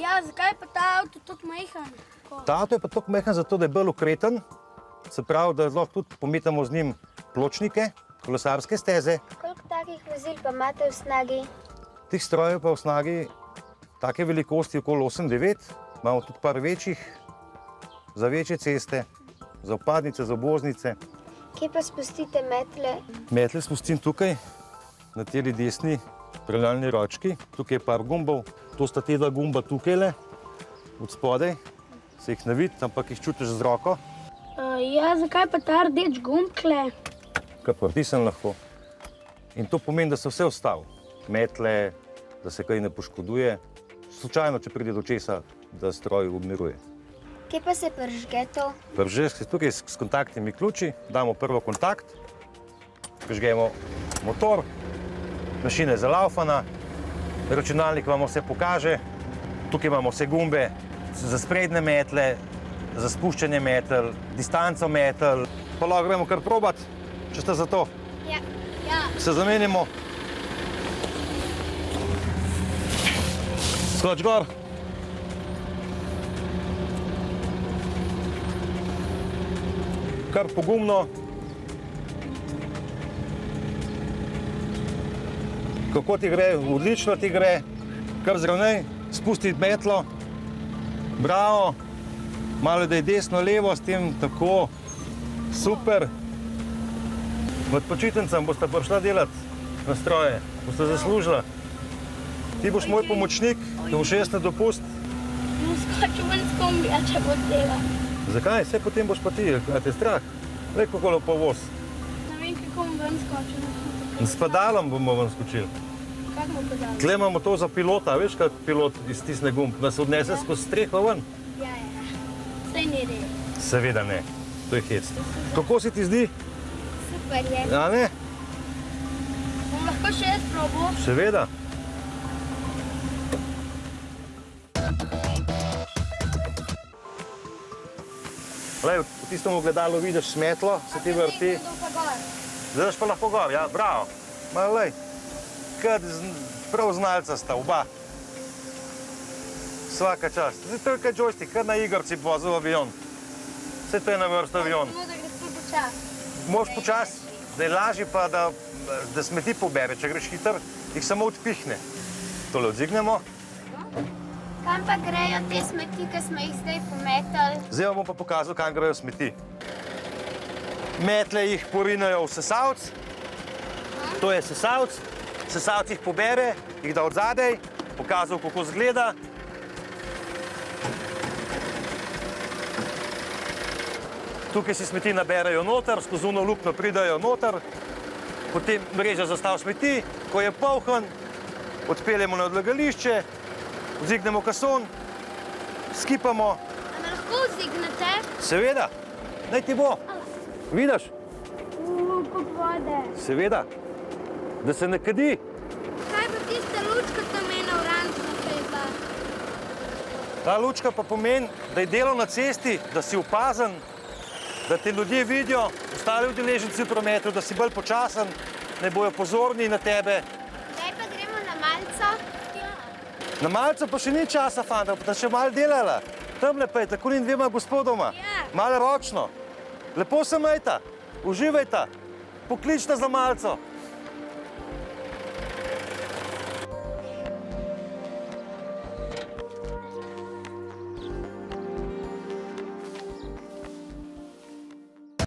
Ja, zakaj pa ta avto tako majhen? Ta avto je pa tako majhen zato, da je bolj ukreten. Se pravi, da lahko tudi pometamo z njim pločnike, kolesarske steze. Koliko takih vozil pa imate v snagi? Teh strojev pa v snagi take velikosti okoli 8-9. Imamo tudi par večjih, za večje ceste, za vpadnice, za obvoznice. Kje pa spustite metle? Metle spustim tukaj, na teli desni preljalni ročki. Tukaj je par gumbov. To sta te dva gumba tukajle, od spodaj. Se jih ne vidi, ampak jih čutiš z roko. Ja, zakaj pa ta rdeč gumb tle? Kar pritisnem lahko. In to pomeni, da se vse ustavi. Metle, da se kaj ne poškoduje. Slučajno, če pride do česa, da stroj obmiruje. Kje pa se prižge to? Prižge se tukaj s kontaktnimi ključi, damo prvo kontakt, prižgemo motor, mašina je zalaufana, računalnik vam vse pokaže, tukaj imamo vse gumbe za sprednje metle, za spuščanje metel, distanco metel. Pa lahko gremo kar probat, če ste za to. Ja. Se zamenjamo. Skoč gor. Kar pogumno. Kako ti gre? Odlično ti gre. Kar zravnej, spusti metlo. Bravo. Malo da je desno, levo, s tem tako. Super. Med počitnicami boste prišla delati na stroje. Boste zaslužila. Ti boš moj pomočnik, da boš jaz na dopust. No, skočil ven s kombija, če bo dela. Zakaj? Saj potem boš pa ti, a te je strah? Lej, kako lepo voz. Ne vem, kako bom ven skočil. S pedalom bomo ven skočili. Kako bomo pedali? Tle imamo to za pilota, veš, kak pilot iztisne gumb, da se odnese skozi streho ven? Ja. Saj ni red. Seveda ne, to je hec. Kako se ti zdi? Super je. Ja, ne? Bom lahko še jaz probal? Seveda. Glej, v tistem ogledalu vidiš smetlo, se ti vrti. Zdaj daš pa lahko gor, ja, bravo. Ma lej, prav znalca sta oba. Svaka čast. Zdaj to je kaj joystick, kar na igrci vozil avion. Vse to je na vrstu avion. Samo da greš tu počas. Moš počas, da je lažje pa, da smeti pobere. Če greš hiter, jih samo odpihne. Tole odzignemo. Kam pa grejo te smeti, ki smo jih zdaj pometali? Zdaj vam bom pa pokazal, kam grejo smeti. Metle jih porinajo v sesavc. To je sesavc. Sesavc jih pobere, jih da od zadaj, pokazal, kako izgleda. Tukaj si smeti naberajo noter, skozi ono luknjo pridajo noter. Potem mreža zastav smeti, ko je poln, odpeljemo na odlagališče, vzignemo kason, skipamo. A me lahko vzignete? Seveda, naj ti bo. Vidiš? Koliko vode. Seveda, da se ne kadi. Kaj pa tista lučka tam ena oranžna treba? Ta lučka pa pomeni, da je delo na cesti, da si opazen, da te ljudje vidijo, ostali udeleženci v prometu, da si bolj počasen, ne bojo pozorni na tebe. Zdaj pa gremo na malco. Na malco pa še ni časa, fanta, pa še malo delala. Tamle pa je tako in dvema gospodoma. Ja. Malo ročno. Lepo se majta, uživajta, pokličta za malco.